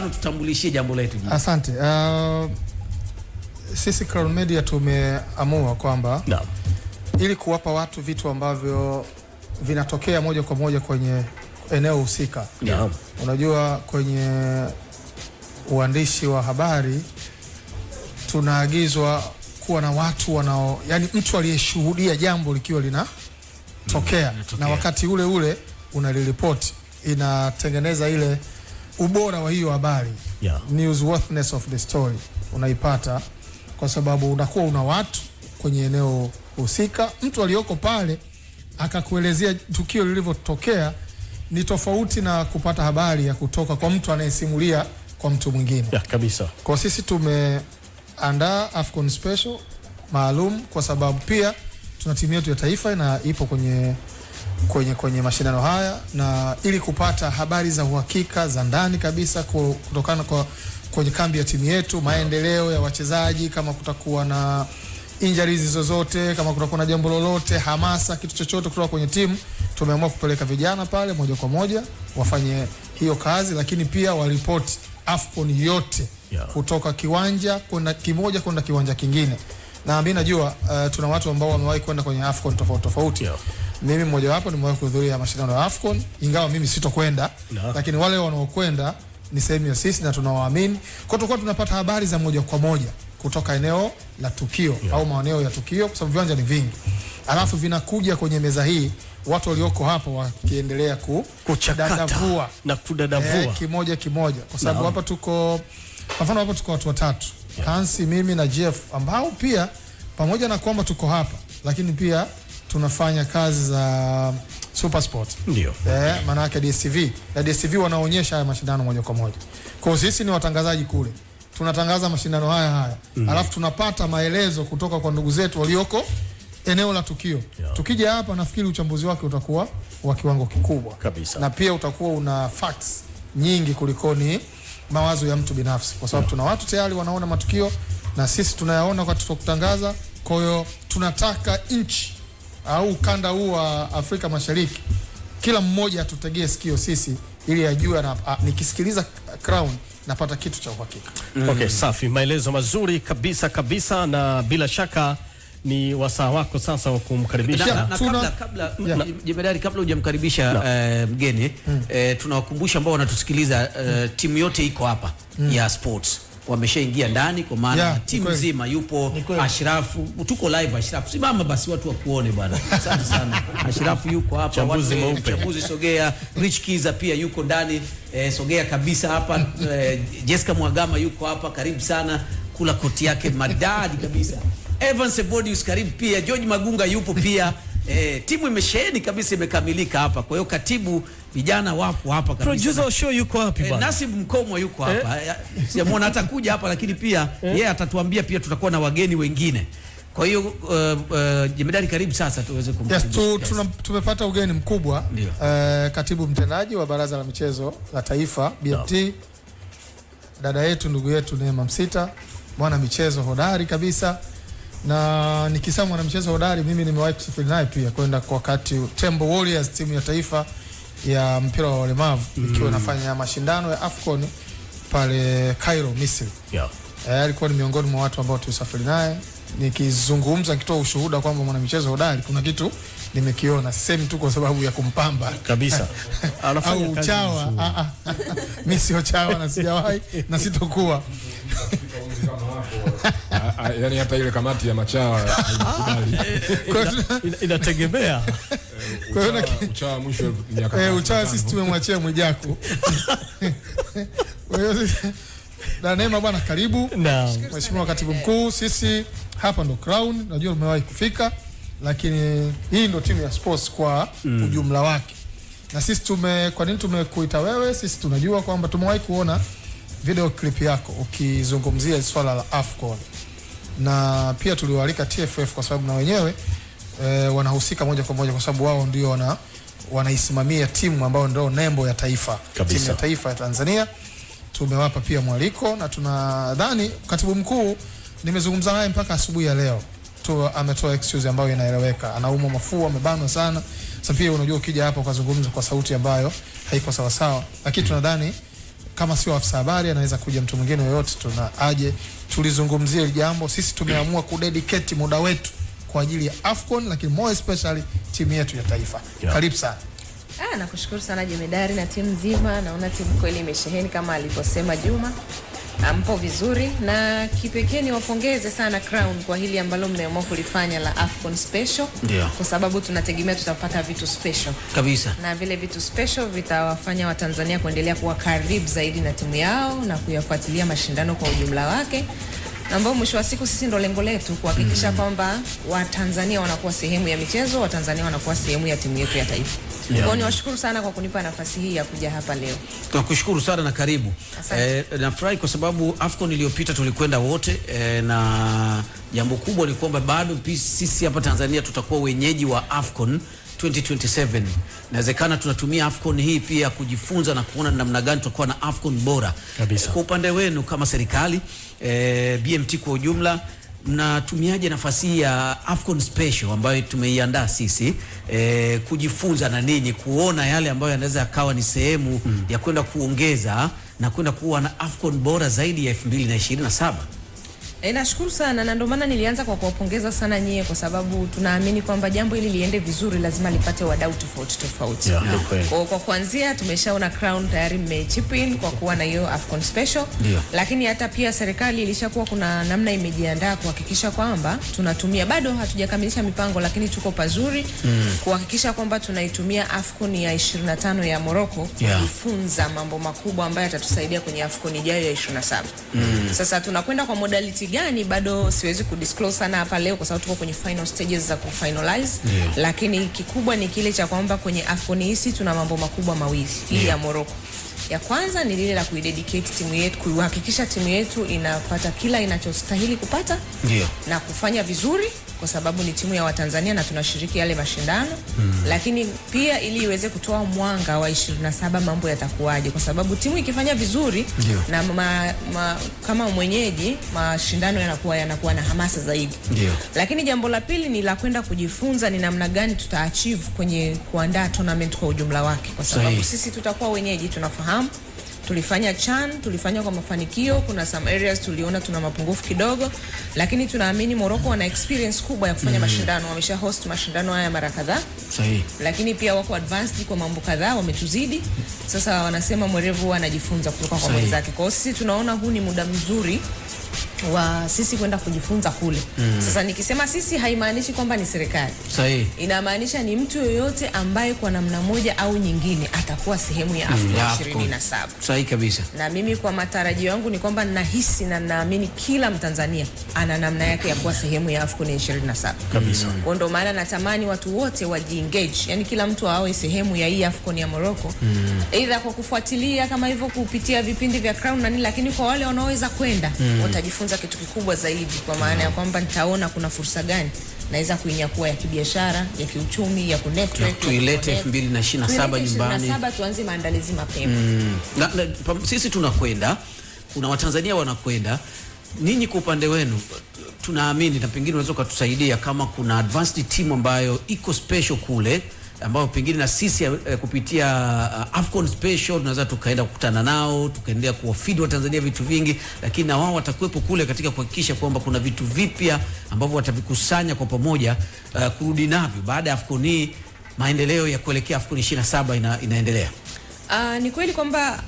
Tutambulishie jambo letu. Asante. Sisi Crown Media tumeamua kwamba ili kuwapa watu vitu ambavyo vinatokea moja kwa moja kwenye eneo husika. Unajua kwenye uandishi wa habari tunaagizwa kuwa na watu wanao, yani mtu aliyeshuhudia jambo likiwa linatokea na wakati ule ule unaliripoti, inatengeneza ile ubora wa hiyo habari. Newsworthiness of the story unaipata kwa sababu unakuwa una watu kwenye eneo husika, mtu aliyoko pale akakuelezea tukio lilivyotokea, ni tofauti na kupata habari ya kutoka kwa mtu anayesimulia kwa mtu mwingine. Kabisa. Kwa sisi tumeandaa AFCON special maalum kwa sababu pia tuna timu yetu ya taifa na ipo kwenye mashindano haya, na ili kupata habari za uhakika za ndani kabisa kutokana kwenye kambi ya timu yetu, maendeleo ya wachezaji, kama kutakuwa na injuries zozote, kama kutakuwa na jambo lolote, hamasa, kitu chochote kutoka kwenye timu, tumeamua kupeleka vijana pale moja kwa moja wafanye hiyo kazi, lakini pia waripoti AFCON yote kutoka kiwanja kimoja kwenda kiwanja kingine. Na mimi najua tuna watu ambao wamewahi kwenda kwenye AFCON tofauti. Mimi mmoja wapo nimewahi kuhudhuria mashindano ya AFCON, ingawa mimi sitokwenda, lakini wale wanaokwenda ni sehemu ya sisi na tunawaamini. Kwa hiyo tunapata habari za moja kwa moja kutoka eneo la tukio au maeneo ya tukio, kwa sababu viwanja ni vingi. Alafu vinakuja kwenye meza hii watu walioko hapa wakiendelea kuchakata na kudadavua kimoja kwa sababu hapa tuko, kwa mfano hapa tuko watu watatu, Hansi, mimi na Jeff, ambao pia pamoja na kwamba tuko hapa lakini pia tunafanya kazi za Super Sport. Ndio. Maana yake DStv. Na DStv wanaonyesha haya mashindano moja kwa moja. Kwa hiyo sisi ni watangazaji kule, tunatangaza mashindano haya. Alafu tunapata maelezo kutoka kwa ndugu zetu walioko eneo la tukio. Tukija hapa nafikiri uchambuzi wake utakuwa wa kiwango kikubwa kabisa. Na pia utakuwa una facts nyingi kulikoni mawazo ya mtu binafsi, kwa sababu tuna watu tayari wanaona matukio na sisi tunayaona kwa kutangaza. Kwa hiyo tunataka nchi au ukanda huu wa Afrika Mashariki kila mmoja atutegee sikio sisi, ili ajue nikisikiliza Crown napata kitu cha uhakika. Okay, safi, maelezo mazuri kabisa, na bila shaka ni wasaa wako sasa wa kumkaribisha. Kabla Jemedari, kabla hujamkaribisha mgeni, tunawakumbusha ambao wanatusikiliza, timu yote iko hapa ya sports wameshaingia ndani, kwa maana timu nzima yupo. Ashrafu, tuko live. Ashrafu, simama basi watu wakuone bwana. Asante sana. Ashrafu yuko hapa, chambuzi sogea. Rich Kiza pia yuko ndani, sogea kabisa hapa. Jessica Mwagama yuko hapa, karibu sana, kula koti yake madadi kabisa. Evans Sebodius karibu pia. George Magunga yupo pia. Timu imesheheni kabisa, imekamilika hapa. Kwa hiyo katibu, vijana wapo hapa kabisa. Producer show yuko wapi bwana? Nasib Mkomo yuko hapa. Sijamuona hata kuja hapa, lakini pia yeye atatuambia pia tutakuwa na wageni wengine. Kwa hiyo Jemedari, karibu sasa tuweze kumkaribisha. Tumepata ugeni mkubwa, katibu mtendaji wa Baraza la Michezo la Taifa BMT, dada yetu, ndugu yetu Neema Msita, mwana michezo hodari kabisa. Na nikisema mwana michezo hodari, mimi nimewahi kusafiri naye pia kwenda kwa wakati Tembo Warriors, timu ya taifa ya mpira wa walemavu, ikiwa nafanya mashindano ya AFCON pale Cairo, Misri. Alikuwa ni miongoni mwa watu ambao tulisafiri naye. Nikizungumza nikitoa ushuhuda kwamba mwana michezo hodari, kuna kitu nimekiona, sisemi tu kwa sababu ya kumpamba kabisa au uchawa. Mimi sio chawa na sijawahi na sitokuwa. Yani hata ile kamati ya machawa inategemea. Kwa hiyo uchawa mwisho miaka uchawa sisi tumemwachia Mwijaku. Kwa hiyo na Neema bwana, karibu. Mheshimiwa Katibu Mkuu, sisi hapa ndo Crown, najua umewahi kufika, lakini hii ndo timu ya sports kwa ujumla wake. Na sisi kwa nini tumekuita wewe? Sisi tunajua kwamba tumewahi kuona video clip yako ukizungumzia swala la AFCON, na pia tuliwaalika TFF kwa sababu na wenyewe wanahusika moja kwa moja, kwa sababu wao ndio wanaisimamia timu ambayo ndio nembo ya taifa, timu ya taifa ya Tanzania. Tumewapa pia mwaliko, na tunadhani Katibu Mkuu, nimezungumza naye mpaka asubuhi ya leo tu, ametoa excuse ambayo inaeleweka. Anaumwa mafua, amebanwa sana. Sasa pia unajua ukija hapa ukazungumza kwa sauti ambayo haiko sawa sawa, lakini tunadhani kama sio afisa habari anaweza kuja mtu mwingine yoyote, tuna aje tulizungumzie jambo. Sisi tumeamua kudedicate muda wetu kwa ajili ya AFCON, lakini more especially timu yetu ya taifa. Karibu sana. Nakushukuru sana Jemedari na timu nzima. Naona timu kweli imesheheni kama alivyosema Juma. Mpo vizuri, na kipekee ni wapongeze sana Crown kwa hili ambalo mmeamua kulifanya la AFCON special. Ndio. Kwa sababu tunategemea tutapata vitu special kabisa, na vile vitu special vitawafanya Watanzania kuendelea kuwa karibu zaidi na timu yao na kuyafuatilia mashindano kwa ujumla wake, ambao mwisho wa siku sisi ndo lengo letu kuhakikisha kwamba Watanzania wanakuwa sehemu ya michezo, Watanzania wanakuwa sehemu ya timu yetu ya taifa. Kwa hiyo washukuru sana kwa kunipa nafasi hii ya kuja hapa leo. Tunakushukuru sana na karibu. Nafurahi kwa sababu AFCON iliyopita tulikwenda wote, na jambo kubwa ni kwamba bado sisi hapa Tanzania tutakuwa wenyeji wa AFCON 2027. Inawezekana tunatumia AFCON hii pia kujifunza na kuona namna gani tutakuwa na AFCON bora kabisa. Kwa upande wenu kama serikali, BMT kwa ujumla, mnatumiaje nafasi hii ya AFCON special ambayo tumeiandaa sisi, kujifunza na ninyi, kuona yale ambayo yanaweza kawa ni sehemu ya kwenda kuongeza na kwenda kuwa na AFCON bora zaidi ya 2027? Nashukuru sana, na ndio maana nilianza kwa kuwapongeza sana nyie, kwa tunaamini kwamba jambo hili liende vizuri lazima lipate wadau tofauti. Kwa kuanzia tumeshaona Crown tayari mmechip in kwa kuwa na hiyo AFCON special. Lakini hata pia serikali ilishakuwa kuna namna imejiandaa kuhakikisha kwamba tunatumia, bado hatujakamilisha mipango lakini tuko pazuri kuhakikisha kwamba tunaitumia AFCON ya 25 ya Morocco kujifunza mambo makubwa ambayo yatatusaidia kwenye AFCON ijayo ya 27. Sasa tunakwenda kwa modality gani bado siwezi kudisclose sana hapa leo kwa sababu tuko kwenye final stages za kufinalize. Lakini kikubwa ni kile cha kwamba kwenye AFCON hii tuna mambo makubwa mawili. Hii ya Morocco, ya kwanza ni lile la kuidedicate timu yetu, kuhakikisha timu yetu inapata kila inachostahili kupata na kufanya vizuri kwa sababu ni timu ya Watanzania na tunashiriki yale mashindano. Lakini pia ili iweze kutoa mwanga wa 27 mambo yatakuwaje, kwa sababu timu ikifanya vizuri na kama mwenyeji mashindano yanakuwa na hamasa zaidi. Lakini jambo la pili ni la kwenda kujifunza ni namna gani tutaachieve kwenye kuandaa tournament kwa ujumla wake, kwa sababu sisi tutakuwa wenyeji. Tunafahamu tulifanya CHAN, tulifanya kwa mafanikio, kuna some areas tuliona tuna mapungufu kidogo, lakini tunaamini Morocco wana experience kubwa ya kufanya mashindano, wamesha host mashindano haya mara kadhaa. Lakini pia wako advanced kwa mambo kadhaa, wametuzidi. Sasa wanasema mwerevu anajifunza kutoka kwa mwenzake. Kwa hiyo sisi tunaona huu ni muda mzuri wa sisi kwenda kujifunza kule. Sasa nikisema sisi haimaanishi kwamba ni serikali. Inamaanisha ni mtu yoyote ambaye kwa namna moja au nyingine atakuwa sehemu ya AFCON 27. Kabisa. Na mimi kwa matarajio yangu ni kwamba nahisi na naamini kila Mtanzania ana namna yake ya kuwa sehemu ya AFCON 27. Kabisa. Kwa ndo maana natamani watu wote wajiengage, yani kila mtu awe sehemu ya hii AFCON ya Morocco. Either kwa kufuatilia kama hivyo kupitia vipindi vya Crown na nini, lakini kwa wale wanaoweza kwenda watajifunza kitu kikubwa zaidi, kwa maana ya kwamba nitaona kuna fursa gani naweza kuinyakua ya kibiashara, ya kiuchumi, ya kunetwork, tuilete 2027 nyumbani. 2027 tuanze maandalizi mapema. Sisi tunakwenda, kuna Watanzania wanakwenda. Ninyi kwa upande wenu tunaamini, na pengine unaweza kutusaidia kama kuna advanced team ambayo iko special kule, ambao pengine na sisi kupitia AFCON special tunaweza tukaenda kukutana nao, tukaendelea kuwafeed wa Tanzania vitu vingi, lakini na wao watakuwepo kule katika kuhakikisha kwamba kuna vitu vipya ambavyo watavikusanya kwa pamoja, kurudi navyo baada ya AFCON hii, maendeleo ya kuelekea AFCON 27 inaendelea. Ni kweli kwamba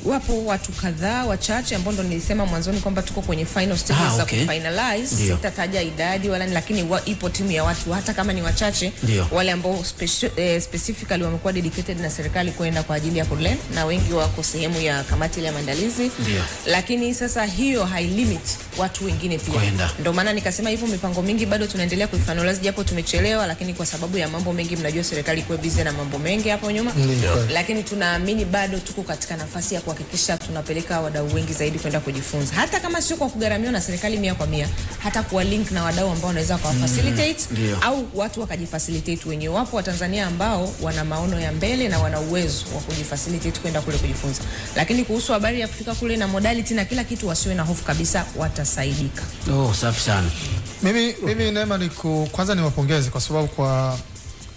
wapo watu kadhaa wachache ambao ndo nilisema mwanzoni kwamba tuko kwenye final stages za kufinalize. Sitataja idadi wala, lakini ipo timu ya watu hata kama ni wachache wale ambao specifically wamekuwa dedicated na serikali kwenda kwa ajili ya kulearn, na wengi wako sehemu ya kamati ya maandalizi. Lakini sasa hiyo high limit watu wengine pia. Ndio maana nikasema hivyo mipango mingi bado tunaendelea kufinalize, japo tumechelewa, lakini kwa sababu ya mambo mengi, mnajua serikali iko busy na mambo mengi hapo nyuma. Lakini tunaamini bado tuko katika nafasi ya kuhakikisha tunapeleka wadau wengi zaidi kwenda kujifunza, hata kama sio kwa kugharamiwa na serikali 100%, hata kuwa link na wadau ambao wanaweza kwa facilitate au watu wakajifacilitate wenyewe. Wapo Watanzania ambao wana maono ya mbele na wana uwezo wa kujifacilitate kwenda kule kujifunza, lakini kuhusu habari ya kufika kule na modality na kila kitu, wasiwe na hofu kabisa, watasaidika. Safi sana. Mimi Neema kwanza niwapongeze kwa sababu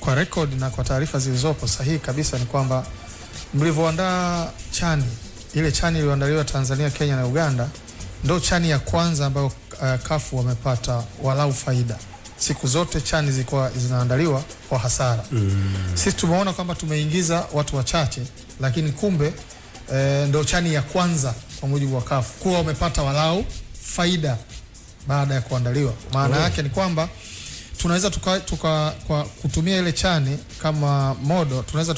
kwa record na kwa taarifa zilizopo sahihi kabisa ni kwamba mlivyoandaa CHAN ile chani iliyoandaliwa Tanzania, Kenya na Uganda ndio chani ya kwanza ambayo CAF wamepata walau faida. Siku zote chani zilikuwa zinaandaliwa kwa hasara. Sisi tumeona kwamba tumeingiza watu wachache, lakini kumbe ndio chani ya kwanza kwa mujibu wa CAF kuwa wamepata walau faida baada ya kuandaliwa. Maana yake ni kwamba tunaweza kwa kutumia ile chani kama modo, tunaweza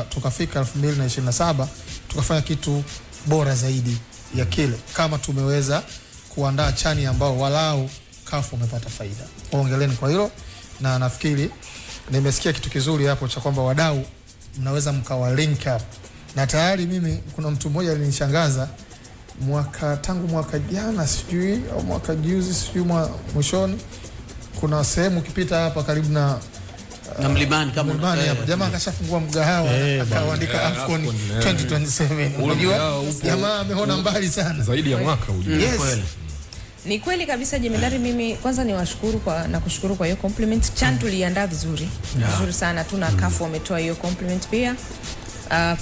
tukafika 2027 tukafanya kitu bora zaidi ya kile, kama tumeweza kuandaa chani ambao walau CAF wamepata faida. Ongeleni kwa hilo, na nafikiri nimesikia kitu kizuri hapo cha kwamba wadau mnaweza mkawa link up. Na tayari mimi kuna mtu mmoja alinishangaza tangu mwaka jana sijui au mwaka juzi sijui mwishoni, kuna sehemu ukipita hapa karibu na Mlimani kama Mlimani hapa jamaa akashafungua mgahawa akaandika AFCON 2027. Unajua jamaa ameona mbali sana zaidi ya mwaka ujue. Yes. Ni kweli kabisa Jemedari, mimi kwanza niwashukuru na kushukuru kwa hiyo compliment. Chan tuliandaa vizuri sana, tuna CAF wametoa hiyo compliment pia.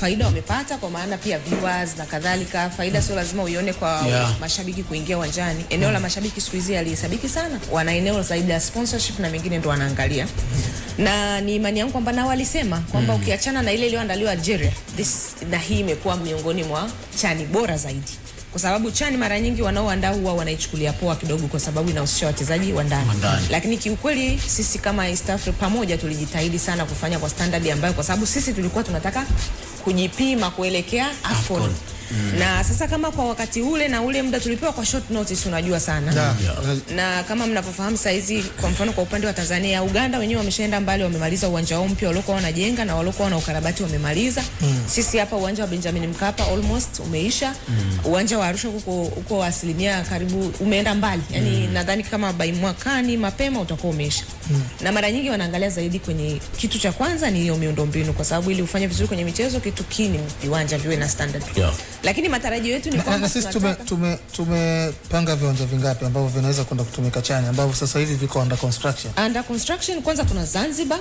Faida wamepata kwa maana pia viewers na kadhalika. Faida sio lazima uione kwa mashabiki kuingia uwanjani. Eneo la mashabiki siku hizi alihesabiki sana. Wana eneo zaidi ya sponsorship na mengine ndo wanaangalia. Na ni imani yangu kwamba nao walisema kwamba ukiachana na ile iliyoandaliwa Algeria, na hii imekuwa miongoni mwa chani bora zaidi. Kwa sababu chani mara nyingi wanaoandaa huwa wanaichukulia poa kidogo kwa sababu inahusisha wachezaji wa ndani. Lakini kiukweli sisi kama East Africa pamoja tulijitahidi sana kufanya kwa standard ambayo, kwa sababu sisi tulikuwa tunataka kujipima kuelekea AFCON. Na sasa kama kwa wakati ule na ule muda tulipewa kwa short notice, unajua sana. Na kama mnapofahamu saizi, kwa mfano kwa upande wa Tanzania, Uganda wenyewe wameshaenda mbali, wamemaliza uwanja wao mpya waliokuwa wanajenga na waliokuwa na ukarabati wamemaliza. Sisi hapa uwanja wa Benjamin Mkapa almost umeisha. Uwanja wa Arusha uko asilimia karibu umeenda mbali. Yaani nadhani kama by mwakani mapema utakuwa umeisha. Na mara nyingi wanaangalia zaidi kwenye kitu cha kwanza ni hiyo miundombinu, kwa sababu ili ufanye vizuri kwenye michezo kitu kini viwanja viwe na standard. Lakini matarajio yetu ni kwamba sisi tumepanga viwanja vingapi ambavyo vinaweza kwenda kutumika chani ambavyo sasa hivi viko under construction. Under construction kwanza tuna Zanzibar,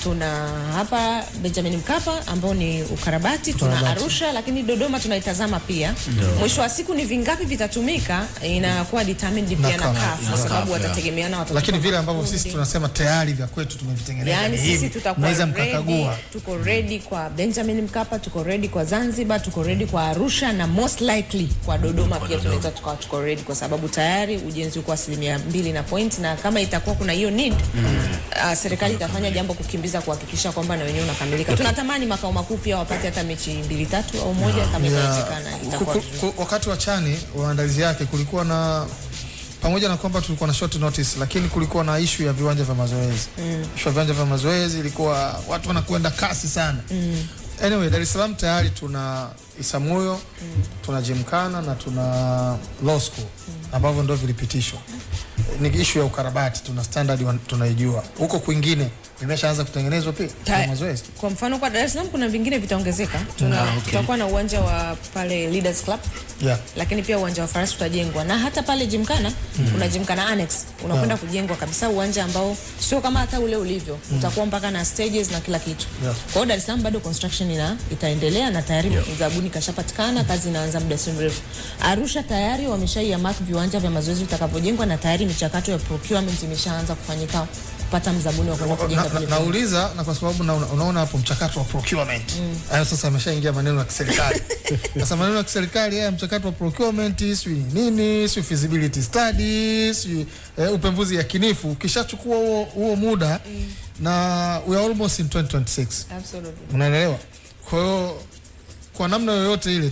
tuna hapa Benjamin Mkapa ambao ni ukarabati, tuna Arusha, lakini Dodoma tunaitazama pia. Mwisho wa siku ni vingapi vitatumika inakuwa determined pia na CAF kwa sababu watategemeana watoto. Lakini vile ambavyo sisi tunasema tayari vya kwetu tumevitengeneza. Yani sisi tutakuwa ready, tuko ready kwa Benjamin Mkapa, tuko ready kwa Zanzibar, tuko ready kwa Arusha na most likely kwa Dodoma pia tunaweza tuko ready kwa sababu tayari ujenzi uko 2 na point, na kama itakuwa kuna hiyo need serikali itafanya jambo kukimbiza kuhakikisha kwamba na wenyewe unakamilika. Tunatamani makao makuu pia wapate hata mechi 2-3 au moja kama inawezekana. Wakati wa chani waandalizi yake kulikuwa na, pamoja na kwamba tulikuwa na short notice, lakini kulikuwa na issue ya viwanja vya mazoezi. Issue ya viwanja vya mazoezi ilikuwa watu wanakwenda kasi sana. Anyway, Dar es Salaam tayari tuna Isamuyo, tuna Jimkana na tuna Law School ambavyo ndio vilipitishwa. Ni issue ya ukarabati, tuna standard tunaijua. Huko kwingine imeshaanza kutengenezwa pia kwa mazoezi. Kwa mfano kwa Dar es Salaam kuna vingine vitaongezeka. Tutakuwa na uwanja wa pale Leaders Club. Lakini pia uwanja wa Farasi utajengwa. Na hata pale Jimkana kuna Jimkana Annex unakwenda kujengwa kabisa, uwanja ambao sio kama hata ule ulivyo. Utakuwa mpaka na stages na kila kitu. Kwa hiyo Dar es Salaam bado construction itaendelea na tayari mzabuni kashapatikana, kazi inaanza muda si mrefu. Arusha tayari wameshaiamaki viwanja vya mazoezi vitakapojengwa na tayari michakato ya procurement imeshaanza kufanyika kupata mzabuni wa kwenda kujenga pale. Nauliza na kwa sababu unaona hapo mchakato wa procurement. Hayo sasa ameshaingia maneno ya kiserikali. Sasa maneno ya kiserikali haya, mchakato wa procurement, nini, feasibility studies, upembuzi yakinifu, ukishachukua huo muda na we are almost in 2026. Absolutely. Unaelewa? Kwa hiyo kwa namna yoyote ile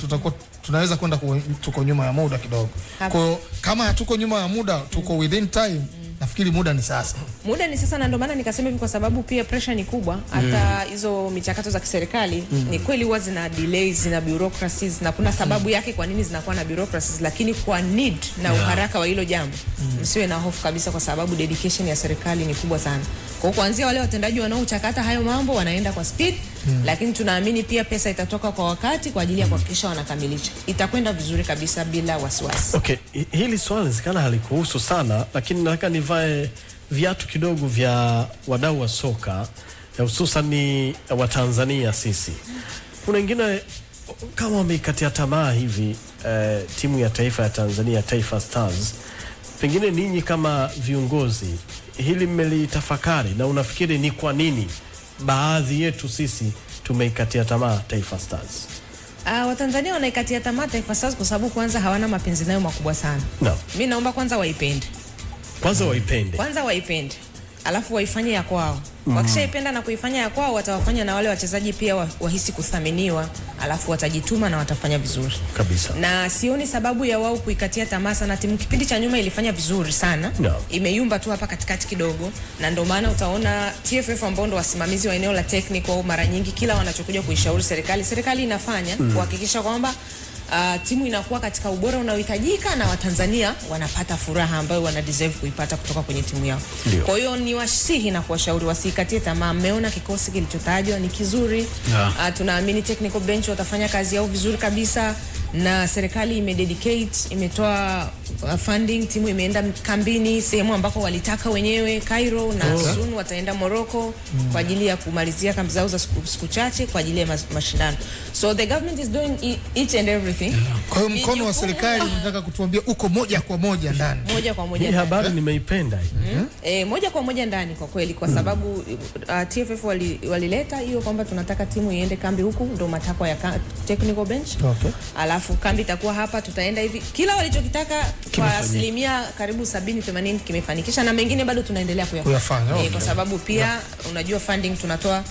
tunaweza kwenda tuko nyuma ya muda kidogo. Kwa hiyo kama hatuko nyuma ya muda, tuko within time. Nafikiri muda ni sasa. Muda ni sasa, na ndio maana nikasema hivi kwa sababu pia pressure ni kubwa. Hata hizo michakato za kiserikali ni kweli huwa zina delays, zina bureaucracies, na kuna sababu yake kwa nini zinakuwa na bureaucracies, lakini kwa need na uharaka wa hilo jambo msiwe na hofu kabisa, kwa sababu dedication ya serikali ni kubwa sana. Kwa kuanzia wale watendaji wanaochakata hayo mambo wanaenda kwa speed, lakini tunaamini pia pesa itatoka kwa wakati kwa ajili ya kuhakikisha wanakamilisha. Itakwenda vizuri kabisa bila wasiwasi. Okay, hili swali zikana halikuhusu sana, lakini nataka nivae viatu kidogo vya wadau wa soka, hususan ni wa Tanzania sisi. Kuna wengine kama wameikatia tamaa hivi timu ya taifa ya Tanzania, Taifa Stars, pengine ninyi kama viongozi hili mmelitafakari na unafikiri ni kwa nini baadhi yetu sisi tumeikatia tamaa Taifa Stars? Watanzania wanaikatia tamaa Taifa Stars kwa sababu kwanza hawana mapenzi nayo makubwa sana. No. Mimi naomba kwanza waipende. Kwanza waipende. Alafu waifanye ya kwao. Wakishaipenda na kuifanya ya kwao, watawafanya na wale wachezaji pia wahisi kuthaminiwa, alafu watajituma na watafanya vizuri kabisa. Na sioni sababu ya wao kuikatia tamaa sana. Timu kipindi cha nyuma ilifanya vizuri sana. No. Imeyumba tu hapa katikati kidogo, na ndio maana utaona TFF ambao ndo wasimamizi wa eneo la technical, mara nyingi kila wanachokuja kuishauri serikali inafanya kuhakikisha kwamba timu inakuwa katika ubora unaohitajika na Watanzania wanapata furaha ambayo wana deserve kuipata kutoka kwenye timu yao. Kwa hiyo ni wasihi na kuwashauri wasikatie tamaa. Mmeona kikosi kilichotajwa ni kizuri. Tunaamini technical bench watafanya kazi yao vizuri kabisa, na serikali imededicate, imetoa funding, timu imeenda kambini sehemu ambako walitaka wenyewe, Cairo na soon wataenda Morocco kwa ajili ya kumalizia kambi zao za siku chache kwa ajili ya mashindano. So the government is doing each and everything. Kwa hiyo mkono wa serikali unataka kutuambia uko moja kwa moja ndani. Moja kwa moja. Hii habari nimeipenda hii. Moja kwa moja ndani kwa kweli, kwa sababu TFF walileta hiyo kwamba tunataka timu iende kambi huku, ndio matakwa ya technical bench. Okay. Alafu kambi itakuwa hapa, tutaenda hivi. Kila walichokitaka kwa asilimia karibu 70-80 kimefanikisha, na mengine bado tunaendelea kuyafanya. Kwa sababu pia unajua funding tunatoa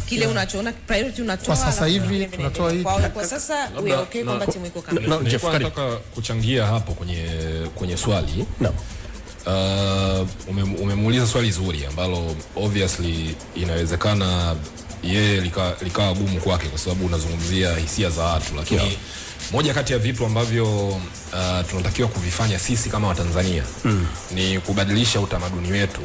kile unachoona priority unatoa. Kwa sasa hivi tunatoa hii. Kwa sasa we are okay kwamba timu iko kambi. Nataka kuchangia hapo kwenye swali. Umemuuliza swali zuri ambalo obviously inawezekana yeye likawa gumu kwake kwa sababu unazungumzia hisia za watu, lakini moja kati ya vitu ambavyo tunatakiwa kuvifanya sisi kama Watanzania ni kubadilisha utamaduni wetu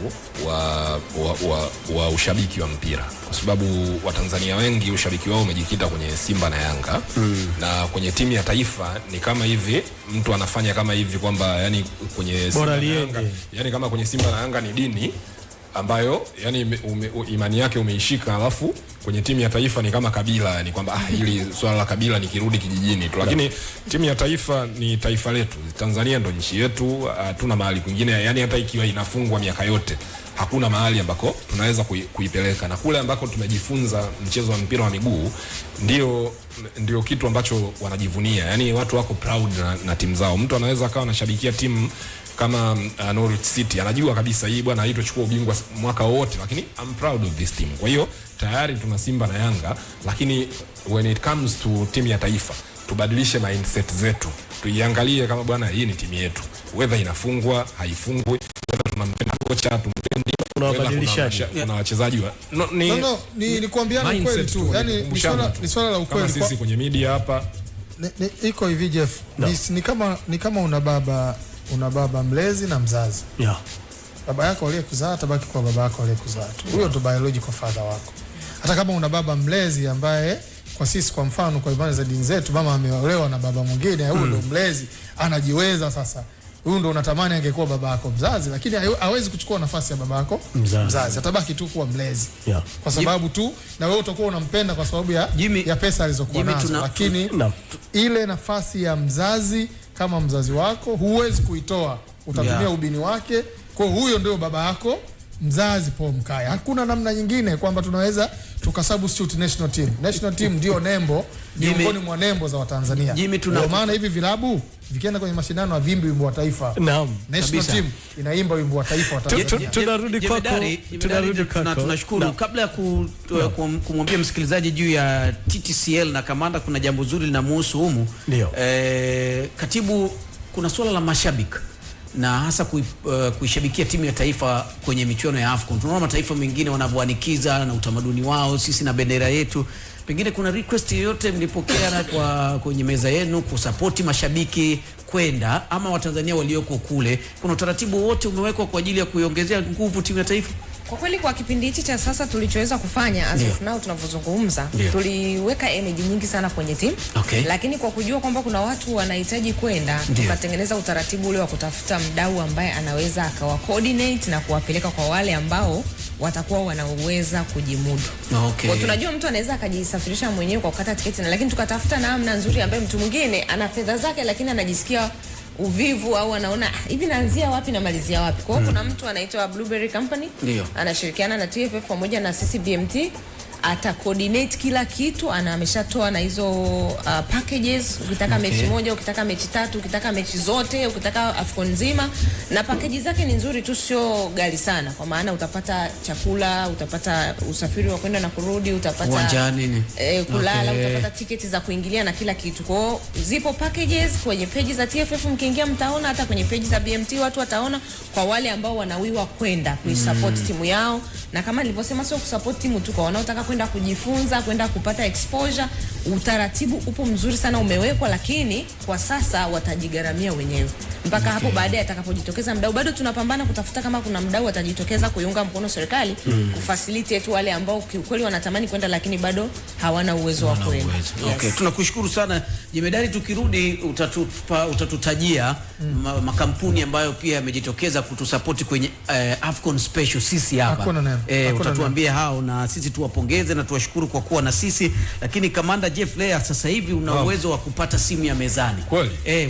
wa ushabiki wa mpira, kwa sababu Watanzania wengi ushabiki wao umejikita kwenye Simba na Yanga na kwenye timu ya taifa ni kama hivi mtu anafanya kama hivi kwamba yani kwenye Simba na Yanga, yani kama kwenye Simba na Yanga ni dini ambayo yani imani yake umeishika, alafu kwenye timu ya taifa ni kama kabila, yani kwamba hili swala la kabila nikirudi kijijini tu, lakini timu ya taifa ni taifa letu. Tanzania ndo nchi yetu, hatuna mahali kwingine, yani hata ikiwa inafungwa miaka yote hakuna mahali ambako tunaweza kuipeleka, na kule ambako tumejifunza mchezo wa mpira wa miguu ndio kitu ambacho wanajivunia, yani watu wako proud na timu zao. Mtu anaweza akawa anashabikia timu kama Norwich City, anajua kabisa hii bwana haitochukua ubingwa mwaka wote, lakini I'm proud of this team. Kwa hiyo tayari tuna Simba na Yanga, lakini when it comes to timu ya taifa tubadilishe mindset zetu, tuiangalie kama bwana hii ni timu yetu, whether inafungwa haifungwi, whether tunampenda kocha tumpendi, tunabadilisha kuna wachezaji ni kuambiana kweli tu, yani ni swala la ukweli. Kama sisi kwenye media hapa iko hivi Jeff, ni kama una baba mlezi na mzazi. Baba yako aliyekuzaa tabaki kwa baba yako aliyekuzaa tu. Huyo ndo biological father wako. Hata kama una baba mlezi ambaye kwa sisi kwa mfano kwa imani za dini zetu mama ameolewa na baba mwingine, huyo ndo mlezi, anajiweza sasa. Huyo ndo unatamani angekuwa baba yako mzazi, lakini hawezi kuchukua nafasi ya baba yako mzazi. Atabaki tu kuwa mlezi. Kwa sababu tu na wewe utakuwa unampenda kwa sababu ya pesa alizokuwa nazo, lakini ile nafasi ya mzazi kama mzazi wako huwezi kuitoa, utatumia ubini wake. Kwa huyo ndio baba yako mzazi Paul Mkaya. Hakuna namna nyingine kwamba tunaweza tukasubstitute national team. National team ndio nembo, miongoni mwa nembo za Watanzania. Ndio maana hivi vilabu vikienda kwenye mashindano avimbi wimbo wa taifa. National team inaimba wimbo wa taifa wa Tanzania. Tunarudi kwako. Tunashukuru. Kabla ya kumwambia msikilizaji juu ya TTCL na Kamanda, kuna jambo zuri linamhusu humu. Katibu, kuna swala la mashabiki na hasa kuishabikia timu ya taifa kwenye michuano ya AFCON. Tunaona mataifa mengine wanavyoanikiza na utamaduni wao, sisi na bendera yetu. Pengine kuna request yoyote mlipokea na kwenye meza yenu kusapoti mashabiki kwenda, ama Watanzania walioko kule, kuna utaratibu wote umewekwa kwa ajili ya kuiongezea nguvu timu ya taifa? Kwa kweli kwa kipindi hichi cha sasa tulichoweza kufanya as of now tunavyozungumza, tuliweka energy nyingi sana kwenye timu. Lakini kwa kujua kwamba kuna watu wanahitaji kwenda, tukatengeneza utaratibu ule wa kutafuta mdau ambaye anaweza akawa coordinate na kuwapeleka kwa wale ambao watakuwa wanaweza kujimudu. Okay. Kwa tunajua mtu anaweza akajisafirisha mwenyewe kwa kukata tiketi, na lakini tukatafuta namna nzuri ambaye mtu mwingine ana fedha zake lakini anajisikia uvivu au anaona hivi naanzia wapi na malizia wapi. Kwa hiyo kuna mtu anaitwa Blueberry Company, anashirikiana na TFF pamoja na CCBMT, ata coordinate kila kitu, ameshatoa na hizo packages. Ukitaka mechi moja, ukitaka mechi tatu, ukitaka mechi zote, ukitaka AFCON nzima, na packages zake ni nzuri tu, sio ghali sana, kwa maana utapata chakula, utapata usafiri wa kwenda na kurudi, utapata uwanjani kulala, utapata tiketi za kuingilia na kila kitu. Kwa hiyo zipo packages kwenye page za TFF, mkiingia mtaona, hata kwenye page za BMT watu wataona, kwa wale ambao wanawiwa kwenda kuisupport timu yao. Na kama nilivyosema, sio kusupport timu tu, kwa wanaotaka kwenda kujifunza, kwenda kupata exposure, utaratibu upo mzuri sana umewekwa, lakini kwa sasa watajigaramia wenyewe mpaka hapo baadaye atakapojitokeza mdau. Bado tunapambana kutafuta kama kuna mdau atajitokeza kuiunga mkono serikali kufacilitate wale ambao kweli wanatamani kwenda lakini bado hawana uwezo wa kwenda. Okay, tunakushukuru sana Jemedari. Tukirudi utatutajia makampuni ambayo pia yamejitokeza kutusupport kwenye AFCON special sisi hapa. Utatuambia hao na sisi tuwapongeze na tuwashukuru kwa kuwa na sisi. Lakini Kamanda Jeff Leah, sasa hivi una uwezo wa kupata simu ya mezani.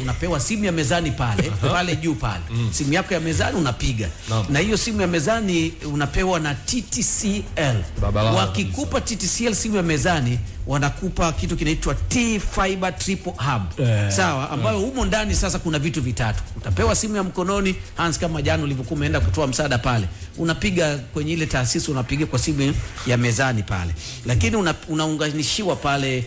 Unapewa simu ya mezani pale juu pale. Simu yako ya mezani unapiga. Na hiyo simu ya mezani unapewa na TTCL. Wakikupa TTCL simu ya mezani, wanakupa kitu kinaitwa T-Fiber Triple Hub. Sawa, ambayo humo ndani sasa kuna vitu vitatu. Utapewa simu ya mkononi, Hans, kama jana ulivyokuwa umeenda kutoa msaada pale. Unapiga kwenye ile taasisi, unapiga kwa simu ya mezani pale. Lakini unaunganishiwa pale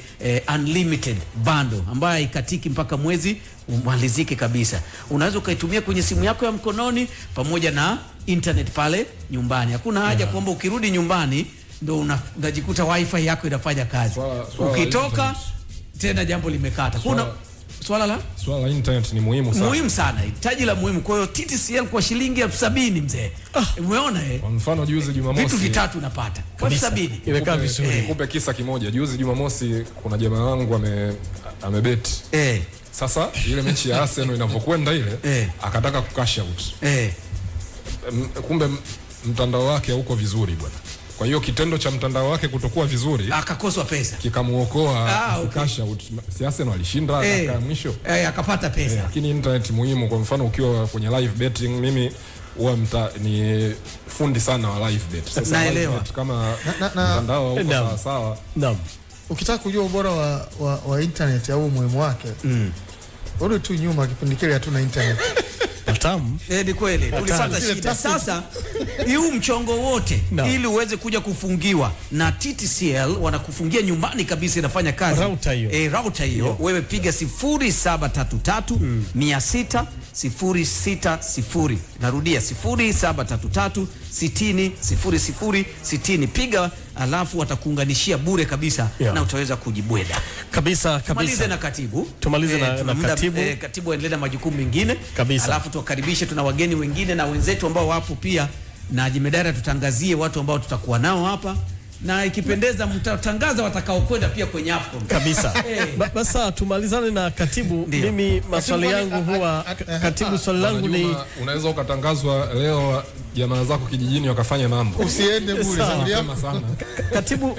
unlimited bundle ambayo haikatiki mpaka mwezi umalizike kabisa. Unaweza ukaitumia kwenye simu yako ya mkononi pamoja na internet pale nyumbani. Hakuna haja kwamba ukirudi nyumbani ndo unajikuta wifi yako inafanya kazi. Ukitoka tena jambo limekata. Kuna swala la internet ni muhimu sana. Muhimu sana. Hitaji la muhimu. Kwa hiyo TTCL kwa shilingi 70,000 mzee. Umeona Kwa mfano juzi Jumamosi vitu vitatu unapata. Kwa 70,000. Imekaa vizuri. Nikupe kisa kimoja. Juzi Jumamosi kuna jamaa wangu amebet. Sasa ile mechi ya Arsenal inapokwenda ile akataka kucash out. Kumbe mtandao wake hauko vizuri bwana. Kwa hiyo kitendo cha mtandao wake kutokuwa vizuri, akakoswa pesa, kikamuokoa cash out. Si Arsenal alishinda dakika mwisho, akapata pesa. Lakini internet muhimu. Kwa mfano ukiwa kwenye live betting, mimi huwa ni fundi sana wa live bet. Sasa naelewa kama mtandao uko sawa. Naam. Ukitaka kujua ubora wa internet au umuhimu wake, rudi tu nyuma, kipindi kile hatuna internet. Tamu. Ni kweli tulipata shida. Sasa huu mchongo wote ili uweze kuja kufungiwa na TTCL, wanakufungia nyumbani kabisa, inafanya kazi router hiyo. Wewe piga 0733 600 060. Narudia 0733 60 060. Piga, alafu watakuunganishia bure kabisa na utaweza kujibweda kabisa. Tumalize na katibu. Tumalize na katibu. Katibu aendelee na majukumu mengine kabisa. Alafu tuwakaribishe, tuna wageni wengine na wenzetu ambao wapo pia, na Jemedari tutangazie watu ambao tutakuwa nao hapa, na ikipendeza mtatangaza watakao kwenda pia kwenye AFCON kabisa. Basa tumalizane na katibu. Mimi maswali yangu huwa katibu, swali langu ni unaweza ukatangazwa leo jamaa zako kijijini wakafanya mambo, usiende bure sana.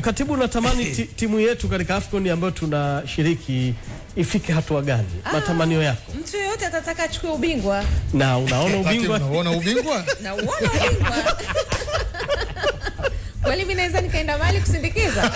Katibu natamani timu yetu katika AFCON ambayo tunashiriki ifike hatua gani? Matamanio yako? Mtu yote atataka achukue ubingwa. Na unaona ubingwa? Unaona ubingwa? Na uona ubingwa. Kweli mimi naweza nikaenda mali kusindikiza.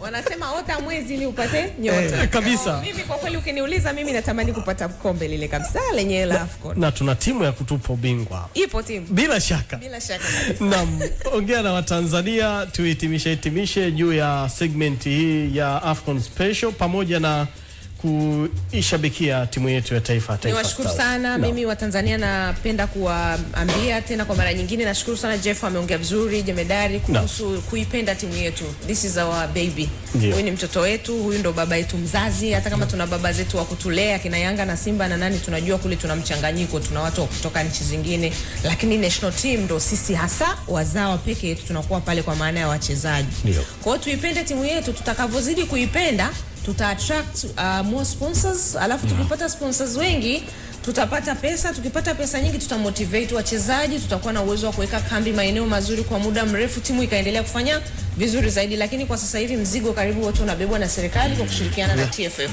Wanasema ota mwezi ili upate nyota. Kabisa. Mimi kwa kweli ukiniuliza, mimi natamani kupata kombe lile kabisa lenye la AFCON. Na tuna timu ya kutupa ubingwa. Ipo timu. Bila shaka. Bila shaka. Naam, ongea na Watanzania tuhitimishe juu ya segment hii ya AFCON special pamoja na kuishabikia timu yetu ya taifa. Niwashukuru sana. Mimi wa Tanzania napenda kuwaambia tena kwa mara nyingine, nashukuru sana Jeff, ameongea vizuri Jemedari kuhusu kuipenda timu yetu. This is our baby. Huyu ni mtoto wetu, huyu ndo baba yetu mzazi. Hata kama tuna baba zetu wa kutulea kina Yanga na Simba na nani, tunajua kule tuna mchanganyiko, tuna watu kutoka nchi zingine, lakini national team ndo sisi hasa wazawa peke yetu tunakuwa pale kwa maana ya wachezaji. Kwa hiyo tuipende timu yetu, tutakavyozidi kuipenda tuta attract more sponsors, alafu tukipata sponsors wengi tutapata pesa. Tukipata pesa nyingi tutamotivate wachezaji, tutakuwa na uwezo wa kuweka kambi maeneo mazuri kwa muda mrefu, timu ikaendelea kufanya vizuri zaidi. Lakini kwa sasa hivi mzigo karibu wote unabebwa na serikali kwa kushirikiana na TFF.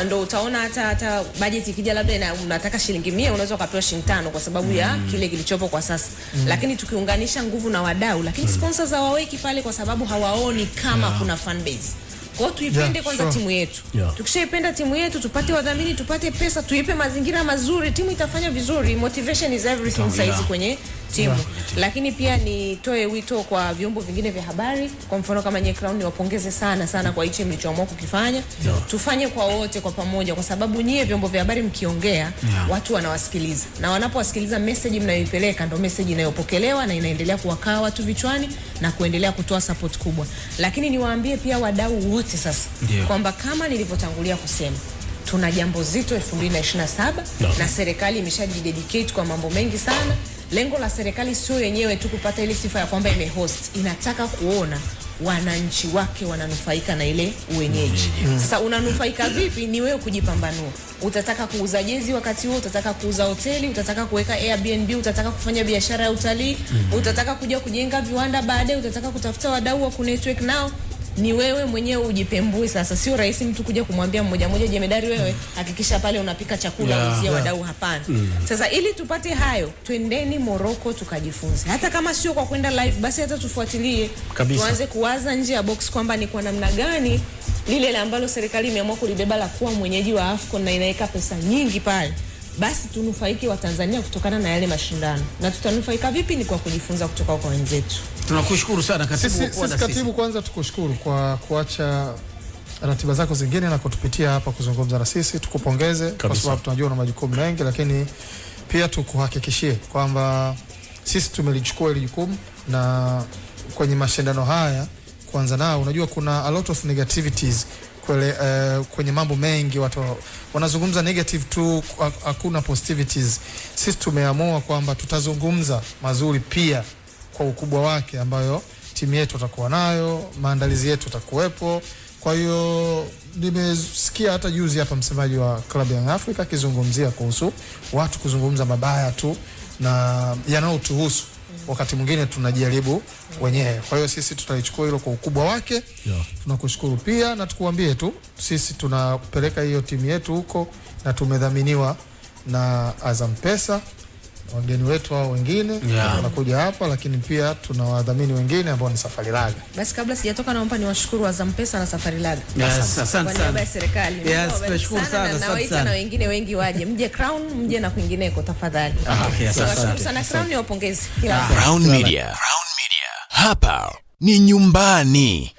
Ndio utaona hata budget ikija labda unataka shilingi 100 unaweza kupewa shilingi 5 kwa sababu ya kile kilichopo kwa sasa. Lakini tukiunganisha nguvu na wadau, lakini sponsors hawaweki pale kwa sababu hawaoni kama kuna fan base. Kwa hiyo tuipende kwanza timu yetu. Tukishaipenda timu yetu, tupate wadhamini, tupate pesa, tuipe mazingira mazuri, timu itafanya vizuri. Motivation is everything saizi kwenye timu. Lakini pia nitoe wito kwa vyombo vingine vya habari, kwa mfano kama Nye Crown, niwapongeze sana kwa hicho mlichoamua kukifanya. Tufanye kwa wote kwa pamoja, kwa sababu nyie vyombo vya habari mkiongea, watu wanawasikiliza. Na wanapowasikiliza, message mnayoipeleka ndio message inayopokelewa na inaendelea kuwakaa watu vichwani na kuendelea kutoa support kubwa. Lakini niwaambie pia wadau wote sasa kwamba kama nilivyotangulia kusema, tuna jambo zito 2027 na serikali imeshajidedicate kwa mambo mengi sana. Lengo la serikali sio yenyewe tu kupata ile sifa ya kwamba imehost, inataka kuona wananchi wake wananufaika na ile uwenyeji. Sasa unanufaika vipi? Ni wewe kujipambanua. Utataka kuuza jezi wakati huo, utataka kuuza hoteli, utataka kuweka Airbnb, utataka kufanya biashara ya utalii, utataka kuja kujenga viwanda baadaye, utataka kutafuta wadau wa kunetwork nao. Ni wewe mwenyewe ujipembue. Sasa sio rahisi mtu kuja kumwambia mmoja jemedari, wewe hakikisha pale unapika chakula uzia wadau, hapana. Sasa ili tupate hayo, twendeni Morocco tukajifunze. Hata kama sio kwa kwenda live, basi hata tufuatilie. Tuanze kuwaza nje ya box kwamba ni kwa namna gani lile ambalo serikali imeamua kulibeba la kuwa mwenyeji wa AFCON na inaweka pesa nyingi pale, basi tunufaike wa Tanzania kutokana na yale mashindano. Na tutanufaika vipi? Ni kwa kujifunza kutoka kwa wenzetu. Tunakushukuru sana katibu. Sisi katibu, kwanza tukushukuru kwa kuacha ratiba zako zingine na kutupitia hapa kuzungumza na sisi. Tukupongeze kwa sababu tunajua una majukumu mengi, lakini pia tukuhakikishie kwamba sisi tumelichukua ile jukumu, na kwenye mashindano haya kwanza nao unajua kuna a lot of negativities kwenye mambo mengi, watu wanazungumza negative tu, hakuna positivities. Sisi tumeamua kwamba tutazungumza mazuri pia kwa ukubwa wake ambayo timu yetu itakuwa nayo, maandalizi yetu yatakuwepo. Kwa hiyo nimesikia hata juzi hapa msemaji wa Club Young Africa akizungumzia kuhusu watu kuzungumza mabaya tu na yanayotuhusu, wakati mwingine tunajaribu wenyewe. Kwa hiyo sisi tutalichukua hilo kwa ukubwa wake. Tunakushukuru pia na tukuambie tu sisi tunapeleka hiyo timu yetu huko na tumedhaminiwa na Azam Pesa, wageni wetu hao wengine wanakuja hapa, lakini pia tuna wadhamini wengine ambao ni Safari Laga. Basi kabla sijatoka, naomba niwashukuru Azam Pesa na Safari Laga. Asante sana. Kwa serikali. Tunashukuru sana. Na waita na wengine wengi waje. Mje Crown, mje na kwingineko tafadhali. Asante sana Crown, niwapongeze. Crown Media. Hapa ni nyumbani.